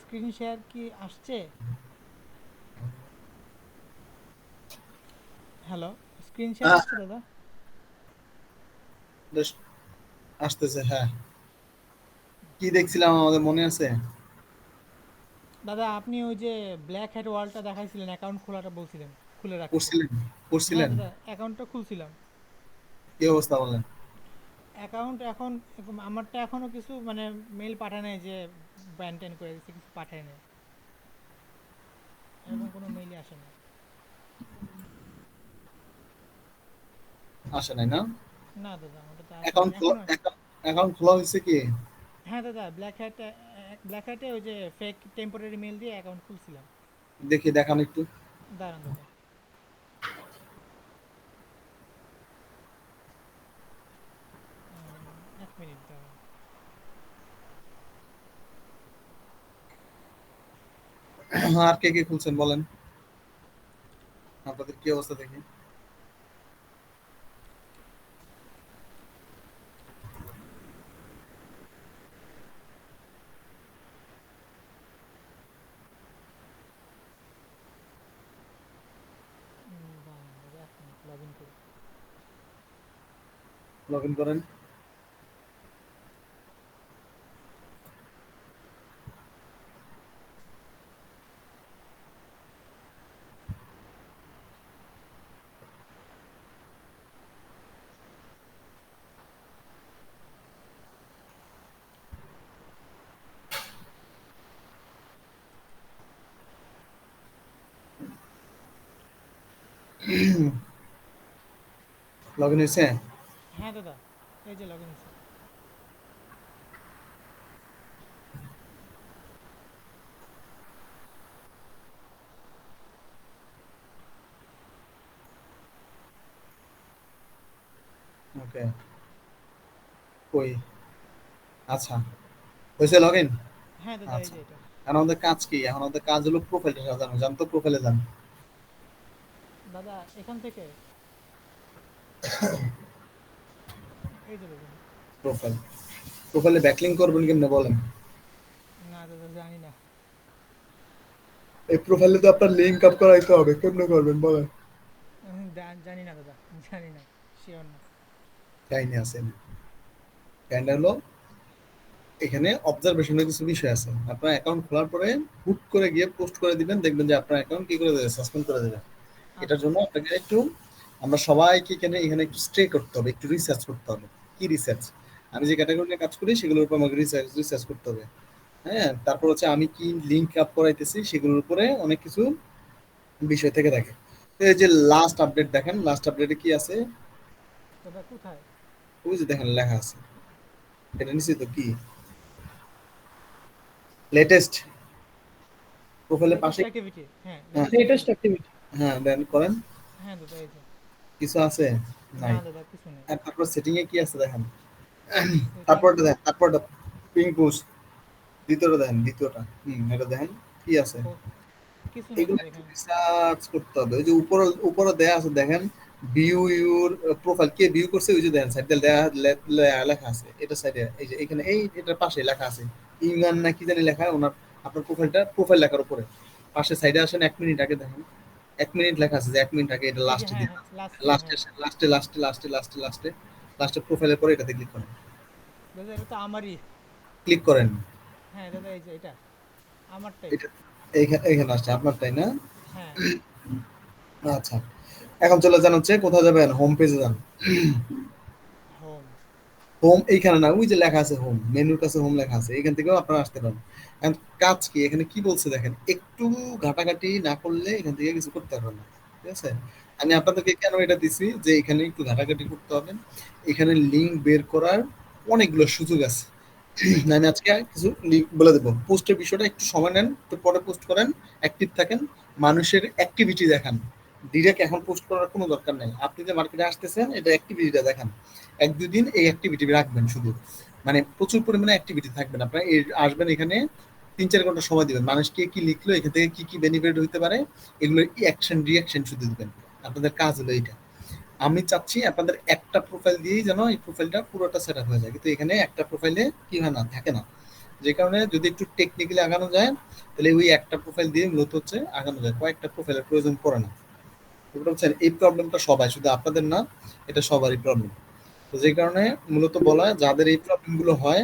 Screen share কি আসছে? Hello, screen share হ্যাঁ, আসছে দাদা? বেশ আসতেছে। হ্যাঁ, কি দেখছিলাম আমাদের মনে আছে? দাদা আপনি ওই যে ব্ল্যাক হেড ওয়ালটা দেখাইছিলেন, অ্যাকাউন্ট খোলাটা বলছিলেন, খুলে রাখতে। করছিলেন হ্যাঁ করছিলেন দাদা, অ্যাকাউন্টটা খুলছিলাম। কি অবস্থা বলেন? অ্যাকাউন্ট এখন আমারটা এখনো কিছু মানে মেল পাঠায় নাই যে ব্যান ট্যান করে দিচ্ছে, কিছু পাঠায় নাই, এরকম কোনো মেইলই আসে নাই। আসে নাই না? না দাদা, আমারটা আসে নাই অ্যাকাউন্ট খোলা এখনো। অ্যাকাউন্ট খোলা হয়েছে কি? হ্যাঁ দাদা, ব্ল্যাক হ্যাটে ওই যে ফেক টেম্পোরারি মেল দিয়ে অ্যাকাউন্ট খুলছিলাম। দেখি দেখান একটু। দাঁড়ান দাদা, 1 মিনিট দাঁড়ান। আর কে কে খুলছেন বলেন, আপনাদের কি অবস্থা দেখি। দাঁড়ান দাদা, 1 মিনিট লগ ইন করি। লগ ইন করেন। লগ ইন হয়েছে? হ্যাঁ দাদা, এই যে লগ ইন হয়েছে। ওকে, কই? আচ্ছা, হয়েছে লগ ইন। হ্যাঁ দাদা, এই আচ্ছা, যে এটা। এখন আমাদের কাজ কি? এখন আমাদের কাজ হলো প্রোফাইলটা সাজানো। যান তো প্রোফাইলে যান। দাদা এখান থেকে এই যে দেখুন। প্রোফাইল প্রোফাইলে ব্যাকলিং করবেন কেমনে বলেন? না দাদা, জানি না। এই প্রোফাইলে তো আপনার লিঙ্ক আপ করাইতে হবে, কেমনে করবেন বলেন? জানি না দাদা, জানি না, শিওর না। কাহিনী আছে। কাহিনী হলো, এখানে অবজারভেশনের কিছু বিষয় আছে। আপনার অ্যাকাউন্ট খোলার পরে হুট করে গিয়ে পোস্ট করে দিবেন, দেখবেন যে আপনার অ্যাকাউন্ট কি করে দেবে, সাসপেন্ড করে দেবে। এটার আচ্ছা জন্য আচ্ছা। আপনাকে একটু, আমরা সবাইকে এখানে এখানে একটু স্টে করতে হবে, একটু রিসার্চ করতে হবে। কি রিসার্চ? আমি যে ক্যাটাগরি নিয়ে কাজ করি সেগুলোর উপর আমাকে রিসার্চ রিসার্চ করতে হবে। হ্যাঁ, তারপর হচ্ছে আমি কি লিঙ্ক আপ করাইতেছি সেগুলোর উপরে অনেক কিছু বিষয় থেকে থাকে। তো এই যে লাস্ট আপডেট দেখেন, লাস্ট আপডেটে কি আছে? দাদা কোথায়? ওই যে দেখেন লেখা আছে, এটা নিশ্চিত তো কি লেটেস্ট প্রোফাইলের লেটেস্ট পাশে। অ্যাক্টিভিটি, হ্যাঁ হ্যাঁ, লেটেস্ট লেটেস্ট অ্যাক্টিভিটি। অ্যাক্টিভিটি। হ্যাঁ, দেন করেন। হ্যাঁ দাদা, এই যে। কিছু আছে? না নাই। দাদা, কিছু নেই। আর তারপর সেটিং এ কি আছে দেখেন। সেটিংয়ে তারপরটা দেখেন, তারপরটা পিং পোস্ট, দ্বিতীয়টা দেখেন, দ্বিতীয়টা এটা দেখেন কি আছে। কিছু নেই এগুলো দাদা একটু এখানে। রিসার্চ করতে হবে। ওই যে উপরে উপরে দেয়া আছে দেখেন, view your profile, K view করছে ওই যে দেখেন সাইডে লেখা আছে। এটা সাইডে এই যে এখানে এই এটার পাশে লেখা আছে ইমান না কি জানি লেখা ওনার, আপনার প্রোফাইলটা প্রোফাইল লেখার উপরে পাশে সাইডে আসেন 1 মিনিট আগে দেখেন। 1 মিনিট লেখা আছে, যে 1 মিনিট আগে, এটা এই যে, লাস্টে হ্যাঁ দিয়ে হ্যাঁ, আছে। লাস্টে, লাস্টে হ্যাঁ। লাস্টে লাস্টে লাস্টে লাস্টে লাস্টে লাস্টে প্রোফাইলের পরে এটাতে ক্লিক করেন। দাদা এটা তো আমারই। ক্লিক করেন। হ্যাঁ দাদা, এই যে এটা আমারটাই। এটা এইখানে এইখানে আসছে আপনার, তাই না? হ্যাঁ। আচ্ছা, এখন চলে যান হচ্ছে কোথায় যাবেন, হোম পেজে যান। হোম। হোম এইখানে না, ওই যে লেখা আছে হোম, মেনুর কাছে হোম লেখা আছে, এখান থেকেও আপনারা আসতে পারেন। এখন কাজ কি এখানে কি বলছে দেখেন, একটু ঘাটাঘাটি না করলে এখান থেকে কিছু করতে পারবেন না। ঠিক আছে? আমি আপনাদেরকে কেন এটা দিছি যে এখানে একটু ঘাটাঘাটি করতে হবে। এখানে লিঙ্ক বের করার অনেকগুলো সুযোগ আছে। আমি আজকে কিছু লিঙ্ক বলে দেবো। পোস্টের বিষয়টা একটু সময় নেন, একটু পরে পোস্ট করেন, অ্যাক্টিভ থাকেন, মানুষের অ্যাক্টিভিটি দেখান। ডিরেক্ট এখন পোস্ট করার কোনো দরকার নেই। আপনি যে মার্কেটে আসতেছেন এটা অ্যাক্টিভিটিটা দেখান। 1-2 দিন এই অ্যাক্টিভিটি রাখবেন শুধু, মানে প্রচুর পরিমাণে অ্যাক্টিভিটি থাকবেন আপনার। আসবেন এখানে, 3-4 ঘন্টা সময় দিবেন, মানুষ কে কি লিখলো, এখান থেকে কি কি বেনিফিট হইতে পারে, এগুলো অ্যাকশন রিয়াকশন শুধু দিবেন। আপনাদের কাজ হলো এইটা। আমি চাচ্ছি আপনাদের একটা প্রোফাইল দিয়েই যেন এই প্রোফাইলটা পুরোটা সেট আপ হয়ে যায়, কিন্তু এখানে একটা প্রোফাইলে কি হয় না, থাকে না। যে কারণে যদি একটু টেকনিক্যালি আগানো যায় তাহলে ওই একটা প্রোফাইল দিয়ে মূলত হচ্ছে আগানো যায়, কয়েকটা প্রোফাইলের প্রয়োজন পড়ে না। বুঝতে পারছেন? এই প্রবলেমটা সবাই, শুধু আপনাদের না, এটা সবারই প্রবলেম। তো যে কারণে মূলত বলা হয় যাদের এই প্রবলেম গুলো হয়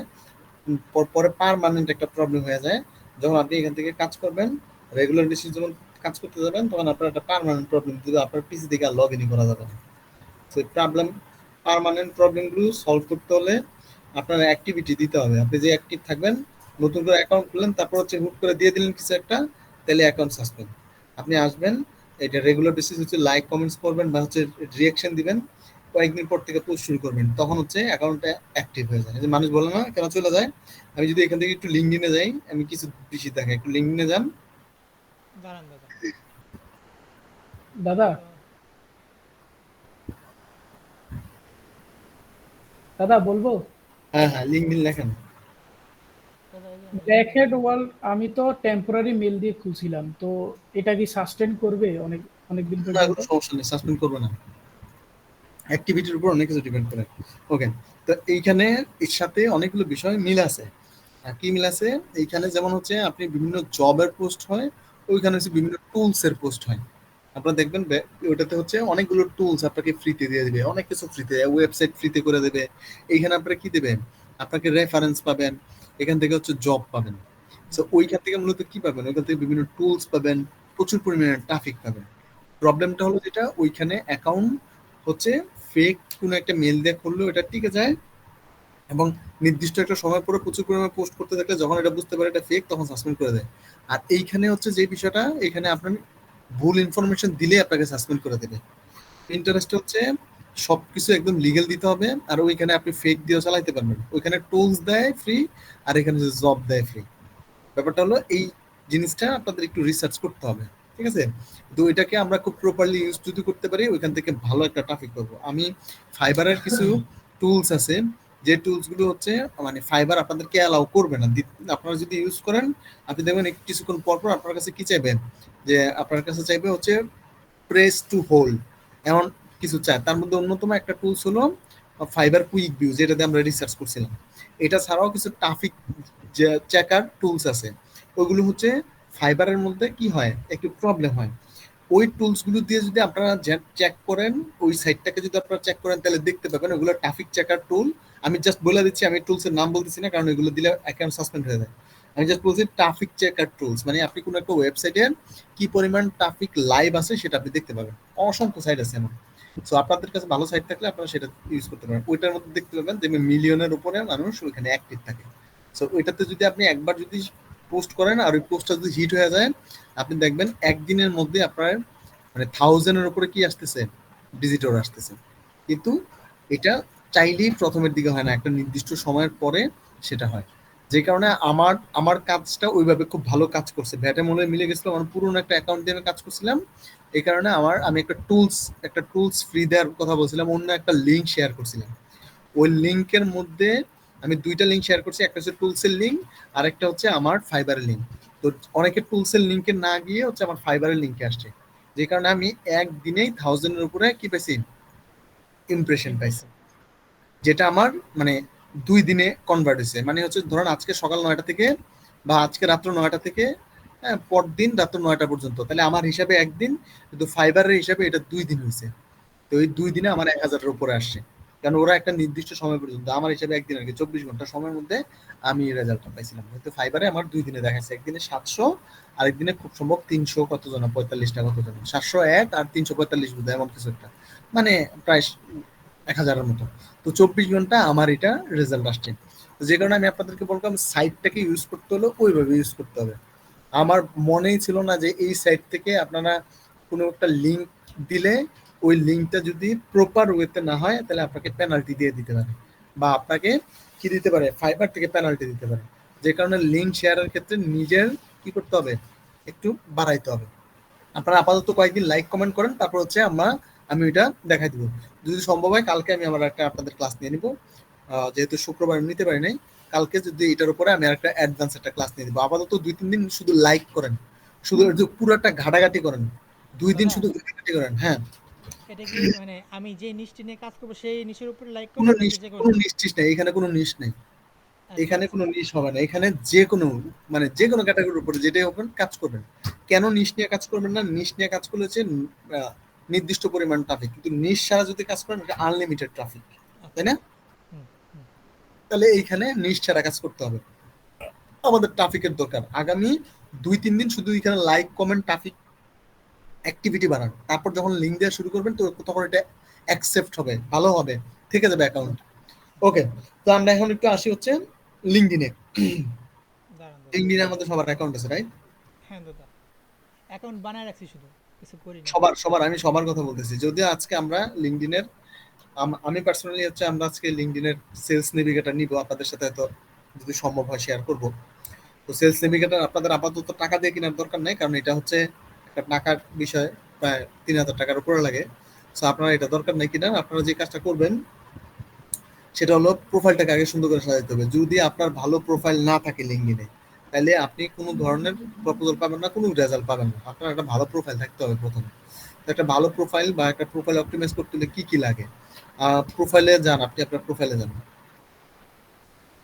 পরে পার্মানেন্ট একটা প্রবলেম হয়ে যায়। যখন আপনি এখান থেকে কাজ করবেন, রেগুলার বেসিস যখন কাজ করতে যাবেন, তখন আপনার একটা পার্মানেন্ট প্রবলেম দিবে, আপনার পিসি থেকে আর লগ ইনই করা যাবে না। তো এই প্রবলেম, পার্মানেন্ট প্রবলেমগুলো সলভ করতে হলে আপনার অ্যাক্টিভিটি দিতে হবে। আপনি যে অ্যাক্টিভ থাকবেন, নতুন করে অ্যাকাউন্ট খুললেন, তারপর হচ্ছে হুট করে দিয়ে দিলেন কিছু একটা, তাহলে অ্যাকাউন্ট সাসপেন্ড। আপনি আসবেন, এটা রেগুলার বেসিস হচ্ছে লাইক কমেন্টস করবেন বা হচ্ছে রিয়াকশন দিবেন, কয়েকদিন পর থেকে পোস্ট শুরু করবেন, তখন হচ্ছে অ্যাকাউন্টটা অ্যাক্টিভ হয়ে যায়। এই যে মানুষ বলে না কেন চলে যায়, আমি যদি এখান থেকে একটু লিঙ্কডিনে যাই, আমি কিছু বেশি দেখাই, একটু লিঙ্কডিনে যান। দাঁড়ান দাদা। দাদা, তো দাদা বলবো, হ্যাঁ হ্যাঁ, লিঙ্কডিন লেখেন। দাদা এই যে আমি ব্ল্যাকহেড লিঙ্কডইনে ওয়াল আমি তো টেম্পোরারি মেল দিয়ে খুলছিলাম, তো এটা কি সাস্টেন করবে অনেক অনেক দিন না, পর্যন্ত? কোনো সমস্যা নেই, সাসপেন্ড করবে না, অ্যাক্টিভিটির উপর অনেক কিছু ডিপেন্ড করে। ওকে, তো এইখানে এর সাথে অনেকগুলো বিষয় মিল আছে। কি মিল আছে? এইখানে যেমন হচ্ছে আপনি বিভিন্ন জবের পোস্ট হয়, ওইখানে হচ্ছে বিভিন্ন টুলস এর পোস্ট হয়। আপনারা দেখবেন ওটাতে হচ্ছে অনেকগুলো টুলস আপনাকে ফ্রিতে দিয়ে দিবে, অনেক কিছু ফ্রিতে, ওয়েবসাইট ফ্রিতে করে দেবে। এইখানে আপনারা কি দেবেন? আপনাকে রেফারেন্স পাবেন, এখান থেকে হচ্ছে জব পাবেন। সো ওইখান থেকে মূলত কি পাবেন? ওইখান থেকে বিভিন্ন টুলস পাবেন, প্রচুর পরিমাণে ট্রাফিক পাবেন। প্রবলেমটা হলো যেটা, ওইখানে অ্যাকাউন্ট হচ্ছে ফেক কোনো একটা মেল দিয়ে খুললেও এটা টিকে যায়, এবং নির্দিষ্ট একটা সময় পরে প্রচুর পরিমাণে পোস্ট করতে থাকলে যখন এটা বুঝতে পারে এটা ফেক, তখন সাসপেন্ড করে দেয়। আর এইখানে হচ্ছে যে বিষয়টা, এখানে আপনার ভুল ইনফরমেশন দিলে আপনাকে সাসপেন্ড করে দেবে। ইন্টারেস্ট হচ্ছে সবকিছু একদম লিগেল দিতে হবে, আর ওইখানে আপনি ফেক দিয়েও চালাইতে পারবেন। ওইখানে টুলস দেয় ফ্রি, আর এখানে জব দেয় ফ্রি। ব্যাপারটা হলো এই জিনিসটা আপনাদের একটু রিসার্চ করতে হবে, ঠিক আছে? তো এটাকে আমরা খুব প্রপারলি ইউজ যদি করতে পারি, ওইখান থেকে ভালো একটা ট্রাফিক পাবো। আমি ফাইবারের কিছু টুলস আছে, যে টুলস গুলো হচ্ছে মানে ফাইবার আপনাদেরকে অ্যালাউ করবে না। আপনারা যদি ইউজ করেন, আপনি দেখবেন কিছুক্ষণ পর পর আপনার কাছে কি চাইবেন, যে আপনার কাছে চাইবে হচ্ছে প্রেস টু হোল্ড, এমন কিছু চায়। তার মধ্যে অন্যতম একটা টুলস হলো ফাইবার কুইক ভিউ, যেটাতে আমরা রিসার্চ করছিলাম। এটা ছাড়াও কিছু ট্রাফিক চেকার টুলস আছে, ওইগুলো হচ্ছে ফাইবারের মধ্যে কি হয়, একটু প্রবলেম হয়। ওই টুলস গুলো দিয়ে যদি আপনারা চেক করেন, ওই সাইটটাকে যদি আপনারা চেক করেন, তাহলে দেখতে পাবেন ওগুলো ট্রাফিক চেকার টুল। আমি জাস্ট বলে দিচ্ছি, আমি টুলসের নাম বলতেছি না, কারণ এগুলো দিলে অ্যাকাউন্ট সাসপেন্ড হয়ে যায়। আমি জাস্ট বলছি ট্রাফিক চেকার টুলস, মানে আপনি কোনো একটা ওয়েবসাইটের কি পরিমাণ ট্রাফিক লাইভ আছে সেটা আপনি দেখতে পাবেন। অসংখ্য সাইট আছে এমন। সো আপনাদের কাছে ভালো সাইট থাকলে আপনারা সেটা ইউজ করতে পারেন। ওইটার মধ্যে দেখতে পাবেন যে মিলিয়নের উপরে মানুষ ওইখানে অ্যাক্টিভ থাকে। সো ওইটাতে যদি আপনি একবার যদি পোস্ট করেন, আর ওই পোস্টটা যদি হিট হয়ে যায়, আপনি দেখবেন একদিনের মধ্যে আপনার মানে 1000-এর উপরে কি আসতেছে, ভিজিটর আসতেছে। কিন্তু এটা চাইলেই প্রথমের দিকে হয় না, একটা নির্দিষ্ট সময়ের পরে সেটা হয়। যে কারণে আমার আমার কাজটা ওইভাবে খুব ভালো কাজ করছে, ভ্যাটে মনে হয় মিলে গেছিল, আমার পুরোনো একটা অ্যাকাউন্ট দিয়ে আমি কাজ করছিলাম। এই কারণে আমি একটা টুলস ফ্রি দেওয়ার কথা বলছিলাম, অন্য একটা লিঙ্ক শেয়ার করছিলাম। ওই লিঙ্কের মধ্যে আমি দুইটা লিঙ্ক শেয়ার করছি, একটা হচ্ছে টুলসের লিঙ্ক, আর একটা হচ্ছে আমার ফাইবারের লিঙ্ক। তো অনেকে টুলসের লিঙ্কে না গিয়ে হচ্ছে আমার ফাইবারের লিঙ্কে আসছে, যে কারণে আমি একদিনেই 1000-এর উপরে কি পাইছি, ইমপ্রেশন পাইছি, ইমপ্রেশন। যেটা আমার মানে 2 দিনে কনভার্ট হয়েছে। মানে হচ্ছে ধরুন আজকে সকাল 9টা থেকে বা আজকে রাত্র 9টা থেকে পরদিন রাত্র 9টা পর্যন্ত, তাহলে আমার হিসাবে একদিন, কিন্তু ফাইবারের হিসাবে এটা 2 দিন হয়েছে। তো ওই 2 দিনে আমার 1000-এর উপরে আসছে, কারণ ওরা একটা নির্দিষ্ট সময় পর্যন্ত, আমার হিসাবে একদিন আর কি 24 ঘন্টা সময়ের মধ্যে আমি এই রেজাল্টটা পাইছিলাম। হয়তো ফাইবারে আমার 2 দিনে দেখাচ্ছে, একদিনে 700, আরেকদিনে খুব সম্ভব 300 কত জন, 45টা কত জন, 701 আর 345 বোধ হয়, এমন কিছু একটা, মানে প্রায় 1000-এর মতো। তো 24 ঘন্টা আমার এটা রেজাল্ট আসছে। তো যে কারণে আমি আপনাদেরকে বললাম সাইটটাকে ইউজ করতে হলে ওইভাবে ইউজ করতে হবে। আমার মনেই ছিল না যে এই সাইট থেকে আপনারা কোনো একটা লিঙ্ক দিলে ওই লিঙ্কটা যদি প্রপার ওয়েতে না হয়, তাহলে আপনাকে পেনাল্টি দিয়ে দিতে পারে, বা আপনাকে কি দিতে পারে, ফাইবার থেকে পেনাল্টি দিতে পারে। যে কারণে লিঙ্ক শেয়ারের ক্ষেত্রে নিজের কি করতে হবে, একটু বাড়াইতে হবে। আপনারা আপাতত কয়েকদিন লাইক কমেন্ট করেন, তারপর হচ্ছে আমি ওইটা দেখাই দিব। যদি সম্ভব হয় কালকে আমি আমার একটা আপনাদের ক্লাস নিয়ে নিব, যেহেতু শুক্রবার নিতে পারি নাই। কালকে যদি এটার উপরে আমি একটা অ্যাডভান্স একটা ক্লাস নিয়ে দিব। আপাতত 2-3 দিন শুধু লাইক করেন, শুধু পুরোটা ঘাটাঘাটি করেন, 2 দিন দাদা, শুধু ঘাটাঘাটি করেন। হ্যাঁ, এটা কি মানে আমি যে নিশটি নিয়ে কাজ করবো সেই নিশের উপরে লাইক কোনো করবো নাকি যে কোনো কোনো নিশ? নিশ্চিত নেই, এখানে কোনো নিশ নেই। এখানে কোনো নিশ হবে না, এখানে যে কোনো মানে যে কোনো ক্যাটাগরির উপরে যেটাই হোক কাজ করবেন। কেন নিশ নিয়ে কাজ করবেন না? নিশ নিয়ে কাজ করলে হচ্ছে নির্দিষ্ট পরিমাণ ট্রাফিক, কিন্তু নিশ ছাড়া যদি কাজ করেন এটা আনলিমিটেড ট্রাফিক, তাই না? হুম, হুম, তাহলে এইখানে নিশ ছাড়া কাজ করতে হবে। আমাদের ট্রাফিকের দরকার আগামী 2-3 দিন শুধু এখানে লাইক কমেন্ট ট্রাফিক অ্যাক্টিভিটি বাড়ান, তারপর যখন লিঙ্ক দেওয়া শুরু করবেন তো তখন এটা অ্যাকসেপ্ট হবে, ভালো হবে, থেকে যাবে অ্যাকাউন্ট। ওকে, তো আমরা এখন একটু আসি হচ্ছে লিঙ্কডিনে। দাঁড়ান দাদা। লিঙ্কডিনে আমাদের সবার অ্যাকাউন্ট আছে, রাইট? হ্যাঁ দাদা, অ্যাকাউন্ট বানায় রাখছি, শুধু কিছু করি না। সবার আমি সবার কথা বলতেছি। যদিও আজকে আমরা লিঙ্কডিনের আমি পার্সোনালি হচ্ছে আমরা আজকে লিঙ্কডিনের সেলস নেভিগেটর নিব, আপনাদের সাথে তো যদি সম্ভব হয় শেয়ার করব। তো সেলস নেভিগেটর আপনাদের আপাতত টাকা দিয়ে কেনার দরকার নেই, কারণ এটা হচ্ছে একটা টাকার বিষয়, প্রায় 3,000 টাকার উপরে লাগে। সো আপনারা এটা দরকার নেই কিনা। আপনারা যে কাজটা করবেন সেটা হলো প্রোফাইলটাকে আগে সুন্দর করে সাজাতে হবে। যদি আপনার ভালো প্রোফাইল না থাকে লিঙ্কডিনে, তাহলে আপনি কোনো ধরনের প্রপোজাল পাবেন না, কোনো রেজাল্ট পাবেন না। আপনার একটা ভালো প্রোফাইল থাকতে হবে প্রথমে। তো একটা ভালো প্রোফাইল বা একটা প্রোফাইল অপটিমাইজ করতে হলে কি কি লাগে? প্রোফাইলে যান, আপনি আপনার প্রোফাইলে যান,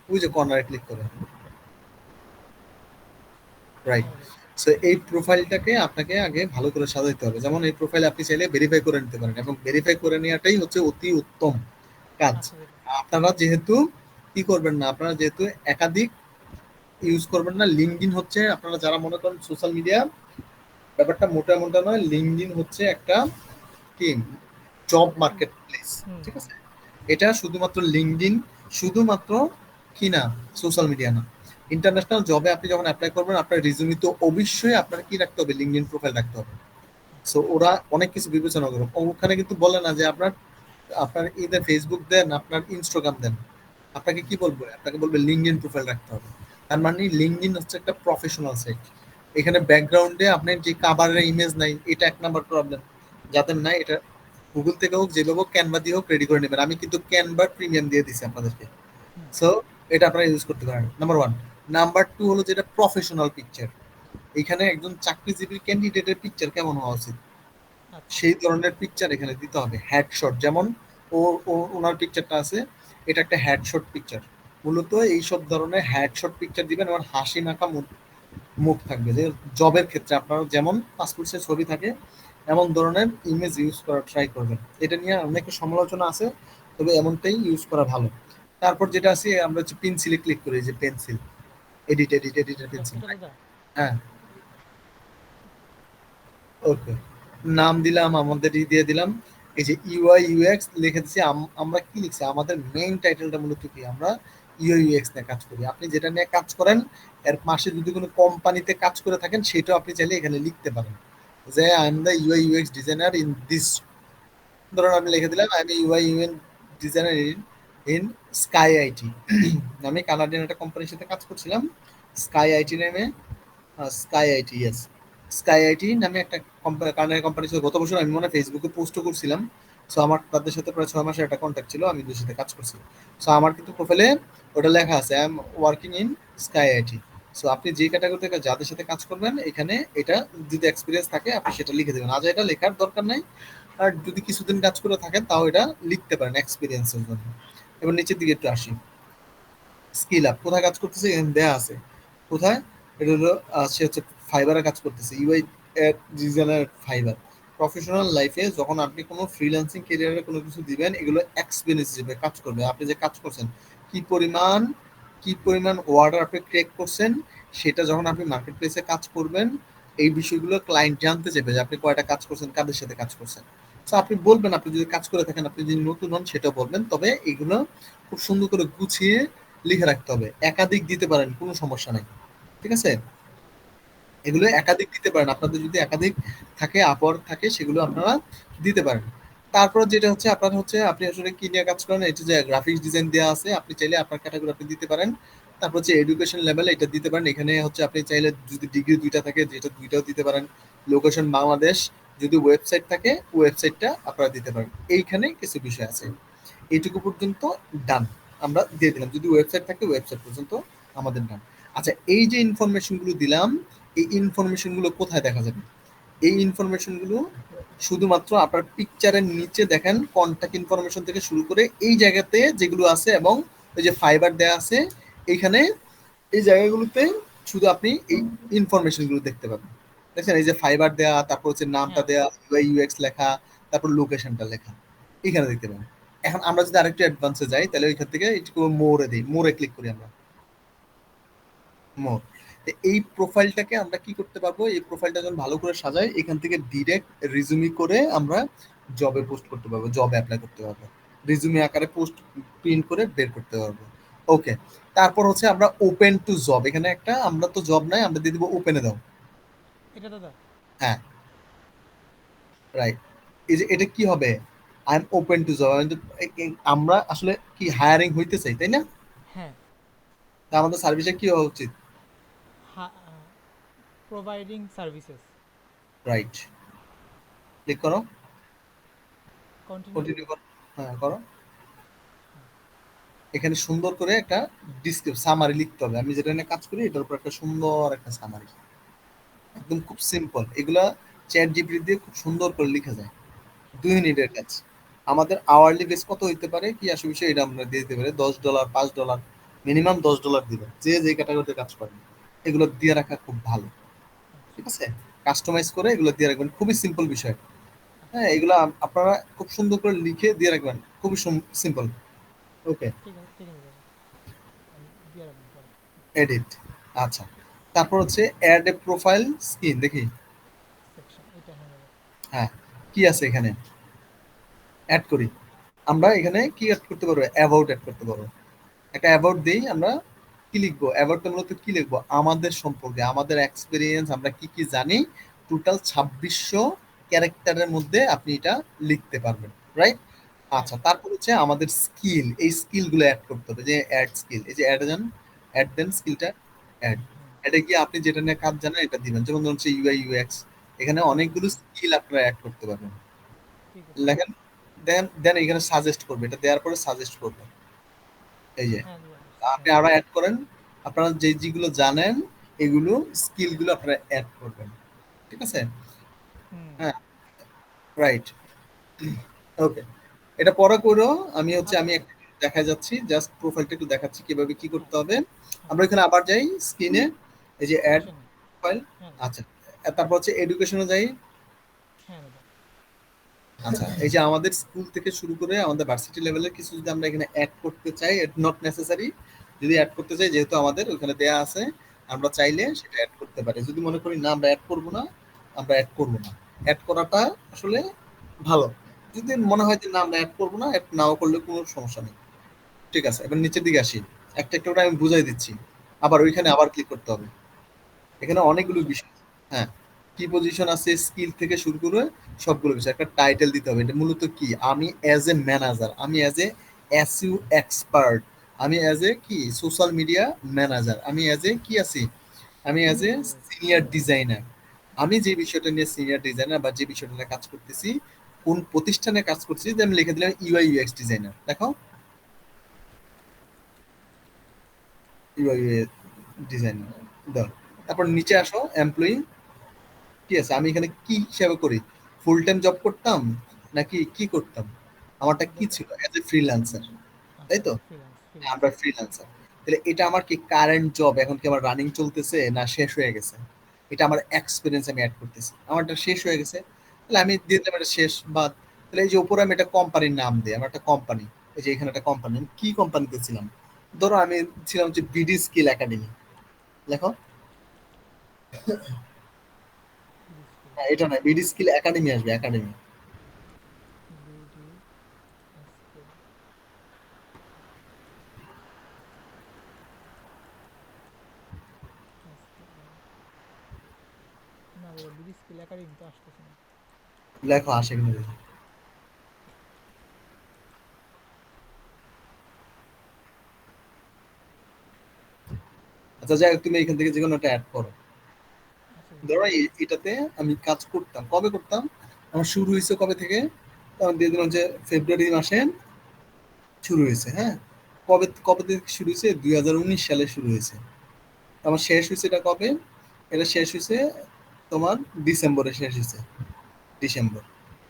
ওই যে কর্নারে ক্লিক করে, রাইট? হ্যাঁ দাদা। সো এই প্রোফাইলটাকে আপনাকে আগে ভালো করে সাজাইতে হবে। যেমন এই প্রোফাইল আপনি চাইলে ভেরিফাই করে নিতে পারেন, এবং ভেরিফাই করে নেওয়াটাই হচ্ছে অতি উত্তম কাজ। আচ্ছা দাদা। আপনারা যেহেতু কি করবেন না, আপনারা যেহেতু একাধিক ইউজ করবেন না। লিঙ্কডইন হচ্ছে, আপনারা যারা মনে করেন সোশ্যাল মিডিয়া ব্যাপারটা মোটা মোটা নয়, লিঙ্কডইন হচ্ছে একটা কি জব মার্কেট প্লেস, হুম, ঠিক হুম, আছে? এটা শুধুমাত্র লিঙ্কডইন, শুধুমাত্র কি না সোশ্যাল মিডিয়া না, ইন্টারন্যাশনাল জবে আপনি যখন অ্যাপ্লাই করবেন আপনার রিজুমি তো অবশ্যই আপনার কি রাখতে হবে, লিঙ্কডইন প্রোফাইল রাখতে হবে। সো ওরা অনেক কিছু বিবেচনা করে, ওখানে কিন্তু বলে না যে আপনার আপনার ইদের ফেসবুক দেন, আপনার ইনস্টাগ্রাম দেন, আপনাকে কি বলবো, আপনাকে বলবে লিঙ্কডইন প্রোফাইল রাখতে হবে। তার মানে লিঙ্কডইন হচ্ছে একটা প্রফেশনাল সাইট। এখানে ব্যাকগ্রাউন্ডে আপনার যে কাভারের ইমেজ নাই, এটা এক নাম্বার প্রবলেম। যাদের নাই এটা গুগল থেকে হোক যেভাবে হোক ক্যানভা দিয়ে হোক রেডি করে নেবেন। আমি কিন্তু ক্যানভা প্রিমিয়াম দিয়ে দিছি আপনাদেরকে। হুম, সো এটা আপনারা ইউজ করতে পারেন, নাম্বার 1। নাম্বার 2 হলো যেটা প্রফেশনাল পিকচার। এখানে একজন চাকরিজীবী ক্যান্ডিডেটের পিকচার কেমন হওয়া উচিত, আচ্ছা। সেই ধরনের পিকচার এখানে দিতে হবে। হেডশট, যেমন ওনার পিকচারটা আছে, এটা একটা হেডশট পিকচার। মূলত এইসব ধরনের হেডশট পিকচার দিবেন, আমার হাসি মাখা মুখ থাকবে। যে জবের ক্ষেত্রে আপনার যেমন পাসপোর্ট সাইজ ছবি থাকে এমন ধরনের ইমেজ ইউজ করার ট্রাই করবেন। এটা নিয়ে অনেক সমালোচনা আছে, তবে এমনটাই ইউজ করা ভালো। তারপর যেটা আছে, আমরা হচ্ছে পেন্সিলে ক্লিক করি, যে পেন্সিল, এডিটের এটা পেন্সিল। এটা দাদা। হ্যাঁ, ওকে, নাম দিলাম, আমাদের দিয়ে দিলাম। এই যে ইউআই ইউএক্স লিখে দিচ্ছি। আমরা কি লিখছি, আমাদের মেইন টাইটেলটা মূলত কি, আমরা ইউআই ইউএক্স নিয়ে কাজ করি। আপনি যেটা নিয়ে কাজ করেন এর পাশে যদি কোনো কোম্পানিতে কাজ করে থাকেন সেটাও আপনি চাইলে এখানে লিখতে পারেন, যে I am the UI UX designer in this. ধরুন আমি লিখে দিলাম আই এম ইউআই ইউএন ডিজাইনার ইন স্কাই আইটি। আমি কানাডিয়ান একটা কোম্পানির সাথে কাজ করছিলাম, স্কাই আইটি নামে। Sky IT, yes, Sky IT নামে একটা কানাডা কোম্পানির সাথে গত বছর আমি মনে হয় ফেসবুকে পোস্টও করছিলাম। সো আমার তাদের সাথে প্রায় 6 মাসের একটা কন্ট্যাক্ট ছিল, আমি ওদের সাথে কাজ করছি। সো আমার কিন্তু প্রোফাইলে ওটা লেখা আছে I am working in Sky IT. So আপনি যে ক্যাটাগরি থেকে যাদের সাথে কাজ করবেন এখানে এটা যদি এক্সপিরিয়েন্স থাকে আপনি সেটা লিখে দেবেন, আজ এটা লেখার দরকার নাই। আর যদি কিছুদিন কাজ করে থাকেন তাও এটা লিখতে পারেন এক্সপিরিয়েন্সের জন্য। এবার নিচের দিকে একটু আসি, স্কিল আপ কোথায় কাজ করতেছে এখানে দেয়া আছে। কোথায়, এটা হলো সে হচ্ছে ফাইবারে কাজ করতেছে, ইউআই ডিজাইনার ফাইবার। প্রফেশনাল লাইফে যখন আপনি কোনো ফ্রিল্যান্সিং ক্যারিয়ারে কোনো কিছু দিবেন এগুলো এক্সপিরিয়েন্স হিসেবে কাজ করবে। আপনি যে কাজ করছেন কি পরিমাণ অর্ডার আপনি ক্রেক করছেন, সেটা যখন আপনি মার্কেট প্লেসে কাজ করবেন এই বিষয়গুলো ক্লায়েন্ট জানতে চাইবে, যে আপনি কয়টা কাজ করছেন, কাদের সাথে কাজ করছেন। তো আপনি বলবেন, আপনি যদি কাজ করে থাকেন, আপনি যদি নতুন হন সেটা বলবেন। তবে এগুলো খুব সুন্দর করে গুছিয়ে লিখে রাখতে হবে। একাধিক দিতে পারেন, কোনো সমস্যা নাই, ঠিক আছে? এগুলো একাধিক দিতে পারেন, আপনাদের যদি একাধিক থাকে, আপওয়ার্ক থাকে, সেগুলো আপনারা দিতে পারেন। তারপর যেটা হচ্ছে আপনার হচ্ছে আপনি আসলে কি নিয়ে কাজ করেন, এটা যে গ্রাফিক্স ডিজাইন দেওয়া আছে, আপনি চাইলে আপনার ক্যাটাগরি আপনি দিতে পারেন। তারপর হচ্ছে এডুকেশন লেভেল, এটা দিতে পারেন। এখানে হচ্ছে আপনি চাইলে যদি ডিগ্রি 2টা থাকে যেটা 2টাও দিতে পারেন। লোকেশন বাংলাদেশ, যদি ওয়েবসাইট থাকে ওয়েবসাইটটা আপনারা দিতে পারেন। এইখানে কিছু বিষয় আছে, এইটুকু পর্যন্ত ডান, আমরা দিয়ে দিলাম। যদি ওয়েবসাইট থাকে ওয়েবসাইট পর্যন্ত আমাদের ডান। আচ্ছা, এই যে ইনফরমেশন গুলো দিলাম, এই ইনফরমেশন গুলো কোথায় দেখা যাবে? এই ইনফরমেশন গুলো শুধুমাত্র আপনার পিকচারের নিচে দেখেন, কন্টাক্ট ইনফরমেশন থেকে শুরু করে এই জায়গাতে যেগুলো আছে, এবং ওই যে ফাইবার দেয়া আছে এইখানে এই জায়গাগুলোতে শুধু আপনি এই ইনফরমেশন গুলো দেখতে পাবেন। দেখছেন এই যে ফাইবার দেয়া, তারপর হচ্ছে নামটা হ্যাঁ দেয়া, ইউআই ইউএক্স লেখা, তারপর লোকেশনটা লেখা, এখানে দেখতে পাবেন। এখন আমরা যদি আরেকটু অ্যাডভান্সে যাই, তাহলে ওইখান থেকে একটু মোরে দিই, মোরে ক্লিক করি আমরা, মোর। এই প্রোফাইলটাকে আমরা কি করতে পারবো, এই প্রোফাইলটা যখন ভালো করে সাজাই, এখান থেকে ডিরেক্ট রিজুমি করে আমরা জবে পোস্ট করতে পারবো, জব অ্যাপ্লাই করতে পারবো, রিজুমি আকারে পোস্ট প্রিন্ট করে বের করতে পারবো। ওকে, তারপর হচ্ছে আমরা ওপেন টু জব, এখানে একটা আমরা তো জব নাই, আমরা দিয়ে দিব ওপেনে দাও। এটা দাদা। হ্যাঁ রাইট, এই যে এটা কি হবে, I am open to job, আমরা আসলে কি হায়ারিং হইতে চাই, তাই না? হ্যাঁ, তা আমাদের সার্ভিসে কি হওয়া উচিত? Providing services. রাইট, ক্লিক করো, কন্টিনিউ কন্টিনিউ দাদা। করো, হ্যাঁ করো। এখানে সুন্দর করে একটা সামারি লিখতে হবে, আমি যেটা নিয়ে কাজ করি এটার উপর একটা সুন্দর একটা সামারি, একদম খুব সিম্পল, এগুলা চ্যাট জিপিটি দিয়ে খুব সুন্দর করে লিখা যায়, 2 মিনিটের কাজ। আমাদের আওয়ারলি বেস কত হইতে পারে কি আসে বিষয়, এটা আমরা দিয়ে দিতে পারি $10, $5, মিনিমাম $10 দিবেন, যে যে ক্যাটাগরিতে কাজ করেন এগুলো দিয়ে রাখা খুব ভালো। ঠিক আছে, কাস্টমাইজ করে এগুলো দিয়ে রাখবেন, খুবই সিম্পল বিষয়। আচ্ছা, হ্যাঁ, এগুলো আপনারা খুব সুন্দর করে লিখে দিয়ে রাখবেন, খুবই সিম্পল। ওকে, ঠিক আছে, ঠিক আছে দাদা, আমি দিয়ে রাখবো পরে। এডিট, আচ্ছা। তারপর হচ্ছে অ্যাড এ প্রোফাইল স্ক্রিন, দেখি। সেকশন এটা, হ্যাঁ দাদা। হ্যাঁ, কি আছে এখানে, অ্যাড করি। আমরা এখানে কি অ্যাড করতে পারবো, অ্যাবাউট অ্যাড করতে পারবো। একটা অ্যাবাউট দেই আমরা, কি লিখবো অ্যাবাউটটা, মূলত কি লিখবো, আমাদের সম্পর্কে, আমাদের এক্সপিরিয়েন্স, আমরা কি কি জানি, টোটাল 2600 ক্যারেক্টারের মধ্যে আপনি এটা লিখতে পারবেন, রাইট? হ্যাঁ। আচ্ছা, তারপর হচ্ছে আমাদের স্কিল, এই স্কিল গুলো অ্যাড করতে হবে, যে অ্যাড স্কিল, এই যে অ্যাড যান, অ্যাড দেন স্কিলটা, অ্যাড। হুম, এটা কি আপনি যেটা নিয়ে কাজ জানেন এটা দিবেন, যেমন ধরুন হচ্ছে ইউআই ইউএক্স, এখানে আচ্ছা, অনেকগুলো স্কিল আপনারা অ্যাড করতে পারবেন। ঠিক আছে। লেখেন, দেন দেন এখানে সাজেস্ট করবে, এটা দেওয়ার পরে সাজেস্ট করবে, এই যে হ্যাঁ দাদা, আপনি হ্যাঁ। আরো অ্যাড করেন, আপনারা যে যেগুলো জানেন এগুলো স্কিল গুলো আপনারা অ্যাড করবেন। ঠিক আছে, হুম। হ্যাঁ রাইট, ওকে। এটা পরে করো, আমি হচ্ছে আচ্ছা আমি দাদা। একটা দেখা যাচ্ছি, জাস্ট প্রোফাইলটা একটু দেখাচ্ছি কিভাবে কি হ্যাঁ, করতে হবে। হ্যাঁ। আমরা এখানে আবার যাই স্ক্রিনে, এই যে অ্যাড সেকশনে। প্রোফাইল, হ্যাঁ দাদা। আচ্ছা। তারপর হচ্ছে এডুকেশনে যাই। হ্যাঁ দাদা। আচ্ছা, এই যে আমাদের স্কুল থেকে শুরু করে আমাদের ভার্সিটি লেভেলের কিছু যদি আমরা এখানে অ্যাড করতে চাই, নট নেসেসারি, যদি অ্যাড করতে চাই যেহেতু আমাদের ওখানে দেয়া আছে, আমরা চাইলে সেটা অ্যাড করতে পারি। যদি মনে করি না আমরা অ্যাড করব না, আমরা অ্যাড করব না, অ্যাড করাটা আসলে ভালো। যদি মনে হয় যে না আমরা অ্যাড করব না, অ্যাড নাও করলে কোনো সমস্যা নেই। ঠিক আছে, এবার নিচের দিকে আসি, একটা একটা করে আমি বুঝাই দিচ্ছি, আবার ওইখানে আবার ক্লিক করতে হবে। এখানে কি অনেকগুলো পজিশন? বিষয় আছে। হ্যাঁ, কি পজিশন আছে, স্কিল থেকে শুরু করে সবগুলো বিষয়, একটা টাইটেল দিতে হবে। এটা মূলত কি, আমি অ্যাজ এ ম্যানেজার, আমি অ্যাজ এ এসইও এক্সপার্ট, আমি অ্যাজ এ কি সোশ্যাল মিডিয়া ম্যানেজার, আমি অ্যাজ এ কি আছি, আমি অ্যাজ এ সিনিয়র ডিজাইনার, আমি যে বিষয়টা নিয়ে সিনিয়র ডিজাইনার বা যে বিষয়টা নিয়ে কাজ করতেছি, কোন প্রতিষ্ঠানে কাজ করতেছি, যে আমি লিখে দিলাম ইউআই ইউএক্স ডিজাইনার, দেখো ইউআই ডিজাইনার দাও। তারপর নিচে আসো, এমপ্লয়ি, কি আছে, আমি এখানে কি হিসাবে করি, ফুল টাইম জব করতাম নাকি কি করতাম, আমারটা কি দাদা। ছিল, এজ এ ফ্রিল্যান্সার, তাই আচ্ছা, তো? ফ্রিল্যান্স, হ্যাঁ, ফ্রিল্যান্স। আমরা ফ্রিল্যান্সার। তাহলে এটা আমার কি কারেন্ট জব, এখন কি আমার রানিং চলতেছে না শেষ হয়ে গেছে, এটা আমার এক্সপিরিয়েন্স আমি অ্যাড করতেছি, আমারটা শেষ হয়ে গেছে, তাহলে আমি দিয়ে দিলাম এটা শেষ বাদ। তাহলে এই যে উপরে আমি একটা কোম্পানির নাম দিই, আমার একটা কোম্পানি, এই যে এখানে একটা কোম্পানি, আমি কি কোম্পানিতে ছিলাম, ধরো আমি ছিলাম হচ্ছে বিডি স্কিল একাডেমি, লেখো। ডিসপ্লে। হ্যাঁ, এটা না, বিডি স্কিল একাডেমি আসবে, একাডেমি। BD scale. না দাদা, বিডি স্কেল একাডেমি তো আসতেছে না। লেখো, আসে কিনা দেখি। আচ্ছা যাই হোক, তুমি এখান থেকে যে কোনো একটা অ্যাড করো। আচ্ছা দাদা। ধরো এটাতে আমি কাজ করতাম, কবে করতাম, আমার শুরু হয়েছে কবে থেকে, তখন দিয়ে দিলাম যে ফেব্রুয়ারি মাসে শুরু হয়েছে, হ্যাঁ। কবে কবে থেকে শুরু হয়েছে, 2019 সালে শুরু হয়েছে। আমার শেষ হয়েছে এটা কবে, এটা শেষ হয়েছে তোমার ডিসেম্বরে শেষ হয়েছে, ডিসেম্বর।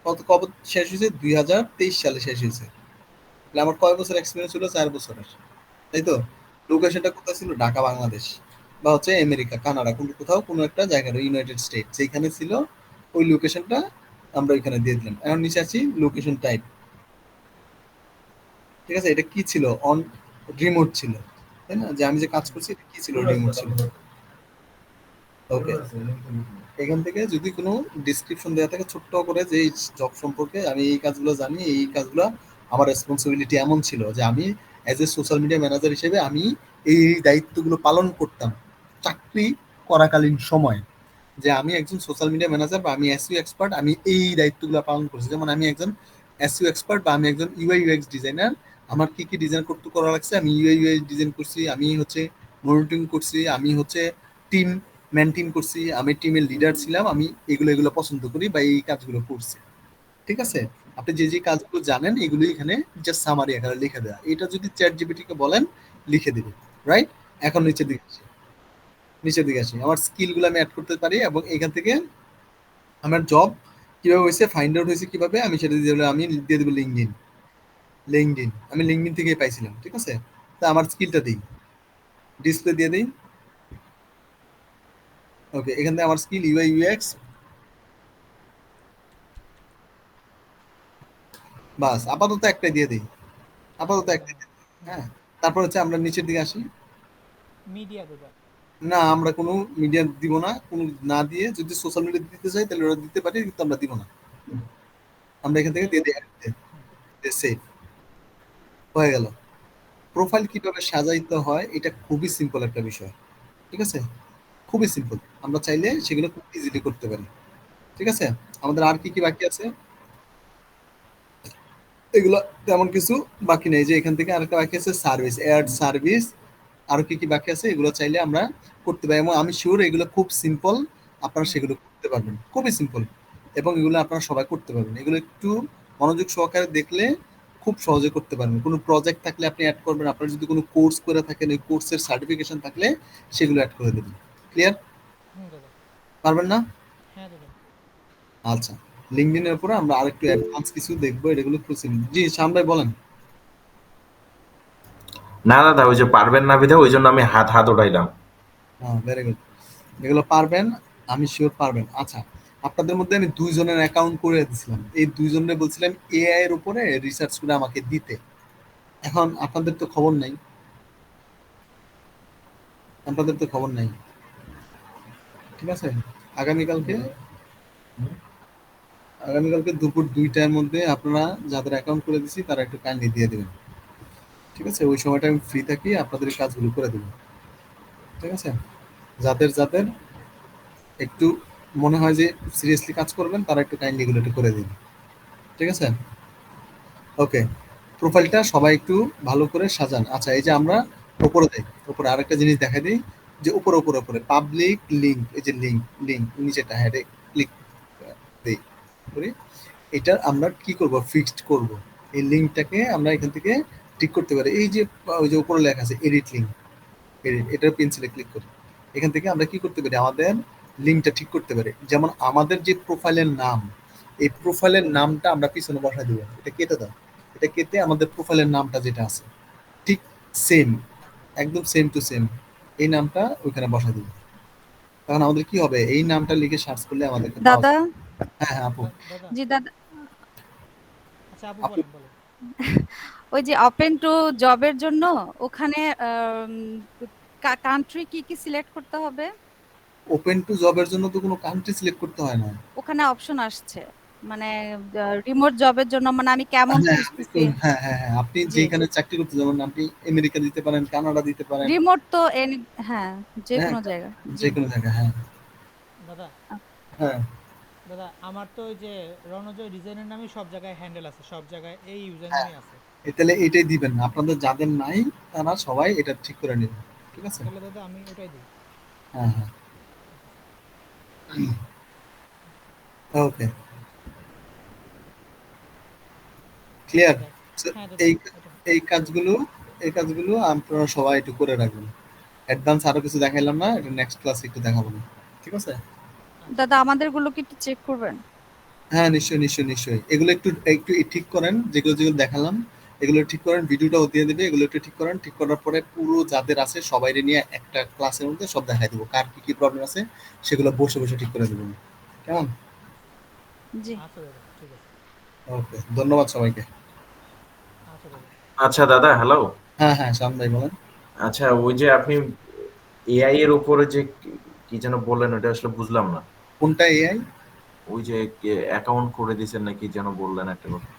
কত কবে শেষ হয়েছে, 2023 সালে শেষ হয়েছে। তাহলে আমার কয় বছর এক্সপিরিয়েন্স ছিল, 4 বছরের, তাই তো? লোকেশনটা কোথায় ছিল? ঢাকা বাংলাদেশ বা হচ্ছে আমেরিকা কানাডা কোথাও কোনো একটা জায়গায় ইউনাইটেড স্টেট যেখানে ছিল ওই লোকেশনটা আমরা ওইখানে দিয়ে দিলাম। এখন নিচে আছি লোকেশন টাইপ, ঠিক আছে? এটা কি ছিল? অন রিমোট ছিল, তাই না? যে আমি যে কাজ করছি এটা কি ছিল? রিমোট ছিল। ওকে, এখান থেকে যদি কোনো ডিসক্রিপশন দেওয়া থাকে ছোট্ট করে যে এই জব সম্পর্কে আমি এই কাজগুলো জানি, এই কাজগুলো আমার রেসপন্সিবিলিটি এমন ছিল যে আমি as a social media manager হিসেবে আমি এই দায়িত্বগুলো পালন করতাম চাকরি করাকালীন সময়, যে আমি একজন সোশ্যাল মিডিয়া ম্যানেজার বা আমি এসইও এক্সপার্ট, আমি এই দায়িত্বগুলো পালন করছি। যেমন আমি একজন এসইও এক্সপার্ট বা আমি একজন ইউআই ইউএক্স ডিজাইনার, আমার কি কি ডিজাইন করা লাগছে আমি ইউআই ইউএক্স ডিজাইন করছি, আমি হচ্ছে মনিটরিং করছি, আমি হচ্ছে টিম মেনটেন করছি, আমি টিমের লিডার ছিলাম, আমি এগুলো এগুলো পছন্দ করি বা এই কাজগুলো করছি। ঠিক আছে? আপনি যে যে কাজগুলো জানেন এগুলো এখানে জাস্ট সামারি আকারে লিখে দেওয়া। এটা যদি চ্যাট জিপিটি কে বলেন লিখে দিবে, রাইট? এখন নিচের দিকে আসি আমার স্কিলগুলো আমি অ্যাড করতে পারি এবং এখান থেকে আমার জব কিভাবে হয়েছে ফাইন্ড আউট হয়েছে কিভাবে আমি সেটা দিয়ে দেবো, আমি দিয়ে দেবো লিঙ্কডইন আমি লিঙ্কডইন থেকেই পাইছিলাম। ঠিক আছে? তা আমার স্কিলটা দিই, ডিসপ্লে দিয়ে দিই। ওকে, এখান থেকে আমার স্কিল ইউআই ইউএক্স, বাস আপাতত একটাই দিয়ে দিই, আপাতত একটাই দিয়ে দিই। হ্যাঁ, তারপর হচ্ছে আমরা নিচের দিকে আসি। মিডিয়া দাদা। না, আমরা কোনো মিডিয়া দিব না, কোনো না দিয়ে যদি সোশ্যাল মিডিয়া দিতে চাই তাহলে ওরা দিতে পারি, কিন্তু আমরা দিব না। আমরা এখান থেকে দিয়ে দিই সেভ, হয়ে গেল। প্রোফাইল কিভাবে সাজাইতে হয় এটা খুবই সিম্পল একটা বিষয়। ঠিক আছে? খুবই সিম্পল, আমরা চাইলে সেগুলো খুব ইজিলি করতে পারি। ঠিক আছে? আমাদের আর কি কি বাকি আছে? এগুলো তেমন কিছু বাকি নেই। যে এখান থেকে আরেকটা বাকি আছে সার্ভিস, অ্যাড সার্ভিস, আরো কি কি বাকি আছে এগুলো চাইলে আমরা করতে পারি এবং আমি শিওর এগুলো খুব সিম্পল, আপনারা সেগুলো করতে পারবেন, খুবই সিম্পল এবং এগুলো আপনারা সবাই করতে পারবেন। এগুলো একটু মনোযোগ সহকারে দেখলে খুব সহজে করতে পারবেন। কোনো প্রজেক্ট থাকলে আপনি অ্যাড করবেন, আপনার যদি কোনো কোর্স করে থাকেন ওই কোর্সের সার্টিফিকেশন থাকলে সেগুলো অ্যাড করে দেবেন। ক্লিয়ার? দাদা। পারবেন না? হ্যাঁ দাদা। আচ্ছা, লিঙ্কডইনের উপরে আমরা আরেকটু অ্যাডভান্স কিছু দেখবো, এগুলো খুব সিম্পল। জি শ্যাম ভাই বলেন। না দাদা, ওই যে পারবেন না বিধায় ওই জন্য আমি হাত হাত উঠাইলাম। হ্যাঁ, ভেরি গুড। এগুলো পারবেন, আমি শিওর পারবেন। আচ্ছা, আপনাদের মধ্যে আমি দুইজনের অ্যাকাউন্ট করে দিয়েছিলাম, এই দুইজনে বলছিলাম এআই এর উপরে রিসার্চ করে আমাকে দিতে। এখন আপনাদের তো খবর নাই, আপনাদের তো খবর নাই। ঠিক আছে? আগামীকালকে আগামীকালকে দুপুর 2টার মধ্যে আপনারা যাদের অ্যাকাউন্ট করে দিছি তারা একটু কাইন্ডলি দিয়ে দেবেন। ঠিক আছে? ওই সময়টা আমি ফ্রি থাকি, আপনাদের এই কাজগুলো করে দেবো। ঠিক আছে? যাদের যাদের একটু মনে হয় যে সিরিয়াসলি কাজ করবেন তারা একটু কাইন্ডলি এগুলো একটু করে দিন। ঠিক আছে? ওকে, প্রোফাইলটা সবাই একটু ভালো করে সাজান। আচ্ছা, এই যে আমরা উপরে যাই, উপরে আরেকটা জিনিস দেখা দিই যে উপরে পাবলিক লিঙ্ক, এই যে লিঙ্ক নিচেটা হেডে ক্লিক দেই করি, এটা আমরা কি করব? ফিক্সড করব। এই লিঙ্কটাকে আমরা এখান থেকে ঠিক করতে পারি। এই যে ওই যে উপরে লেখা আছে এডিট লিঙ্ক, এডিট, এটার পেন্সিলে ক্লিক করি। এখান থেকে আমরা কি করতে পারি? আমাদের লিঙ্কটা ঠিক করতে পারি। যেমন আমাদের যে প্রোফাইলের নাম, এই প্রোফাইলের নামটা আমরা পিছনে বসাই দেব। এটা কেটে দাও, এটা কেটে আমাদের প্রোফাইলের নামটা যেটা আছে ঠিক সেম, একদম সেম টু সেম এই নামটা ওইখানে বসাই দেব। তখন আমাদের কি হবে? এই নামটা লিখে সার্চ করলে আমাদেরকে পাওয়া দাদা। যাবে। হ্যাঁ হ্যাঁ আপু। দাদা। জি দাদা। আচ্ছা আপু আপু বলেন বলেন। ওই যে ওপেন টু জবের জন্য ওখানে কান্ট্রি কি কি সিলেক্ট করতে হবে? ওপেন টু জবের জন্য তো কোনো কান্ট্রি সিলেক্ট করতে হয় না। ওখানে অপশন আসছে মানে রিমোট জবের জন্য, মানে আমি কেমন খুঁজতেছি। হ্যাঁ, আপনি জি যেখানে চাকরি করতে যাবেন আপনি আমেরিকা দিতে পারেন, কানাডা দিতে পারেন। রিমোট তো হ্যাঁ, যে হ্যাঁ, কোনো জায়গা। যে জি কোনো জায়গায়। হ্যাঁ দাদা। হ্যাঁ দাদা আমার তো ওই যে রণজয় ডিজাইনের নামই সব জায়গায় হ্যান্ডেল আছে, সব জায়গায় এই ইউজার হ্যাঁ, নেমই আছে। তাহলে এটাই দিবেন। আপনাদের যাদের নাই তারা সবাই এটা ঠিক করে নেবেন। ঠিক আছে? তাহলে দাদা আমি ওটাই দিই। হ্যাঁ হ্যাঁ, ওকে, ক্লিয়ার। দাদা। হ্যাঁ দাদা এই এটা। এই কাজগুলো আপনারা সবাই একটু করে রাখবেন। অ্যাডভান্স আরো কিছু দেখাইলাম না, এটা নেক্সট ক্লাসে একটু দেখাবো না। ঠিক আছে? আচ্ছা দাদা, আমাদের গুলো কি একটু চেক করবেন? হ্যাঁ নিশ্চয়ই। এগুলো একটু একটু ঠিক করেন, যেগুলো যেগুলো দেখালাম এগুলো ঠিক করেন, ভিডিওটাও দিয়ে দেবে, এগুলো একটু ঠিক করেন, ঠিক করার পরে পুরো যাদের আছে সবাইরে নিয়ে একটা ক্লাসের মধ্যে সব দেখাই দেবো কার কি কি প্রবলেম আছে, সেগুলো বসে বসে ঠিক করে দেবো। কেমন? জি। আচ্ছা দাদা, ঠিক আছে। ওকে, ধন্যবাদ সবাইকে। আচ্ছা দাদা। আচ্ছা দাদা, হ্যালো। হ্যাঁ হ্যাঁ, শাম ভাই বলেন। আচ্ছা, ওই যে আপনি এআই এর উপরে যে কি যেন বললেন, ওটা আসলে বুঝলাম না। কোনটা এআই? ওই যে অ্যাকাউন্ট করে দিয়েছেন নাকি যেন বললেন একটা কথা।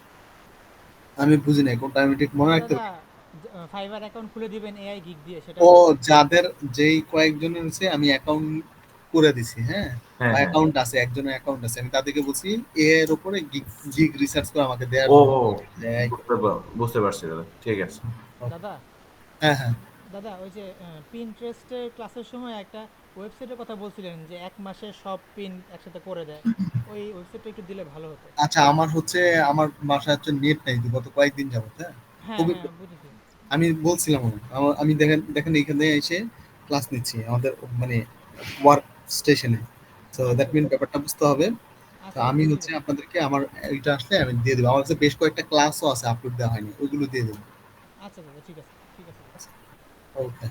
আমি বুঝি নাই কোনটা, আমি ঠিক মনে ও রাখতে দাদা, পারি। ফাইবার অ্যাকাউন্ট খুলে দিবেন এআই গিগ দিয়ে, সেটা ও, বলছেন? যাদের যেই কয়েকজনের হচ্ছে আমি অ্যাকাউন্ট করে দিছি, হ্যাঁ, হ্যাঁ হ্যাঁ। অ্যাকাউন্ট আছে, একজনের অ্যাকাউন্ট আছে, আমি তাদেরকে বলছি এআই এর উপরে গিগ গিগ রিসার্চ করে আমাকে দেওয়ার ও জন্য। ও, AI বুঝতে পারছি দাদা, ঠিক আছে। দাদা, হ্যাঁ হ্যাঁ। দাদা ওই যে পিনট্রেস্টের ক্লাসের সময় একটা ওয়েবসাইটের কথা বলছিলেন যে 1 মাসে সব পিন একসাথে করে দেয়, ওই ওয়েবসাইটটা একটু দিলে ভালো হতো। আচ্ছা, আমার হচ্ছে আমার বাসায় হচ্ছে নেট নাই গত কয়েকদিন যাবত, হ্যাঁ, হ্যাঁ খুবই। হ্যাঁ, বুঝেছি। আমি বলছিলাম আমি দেখেন দেখেন এখানে এসে ক্লাস নিচ্ছি আমাদের মানে ওয়ার্ক স্টেশনে, তো দ্যাট মিন ব্যাপারটা বুঝতে হবে। তো আচ্ছা আমি দাদা, ঠিক হচ্ছে আছে। আপনাদেরকে আমার এইটা আসলে আমি দিয়ে দেবো, আমার কাছে বেশ কয়েকটা ক্লাসও আছে আপলোড দেওয়া হয়নি, ওইগুলো দিয়ে দেবো। আচ্ছা দাদা, ঠিক আছে, ঠিক আছে দাদা। ওকে।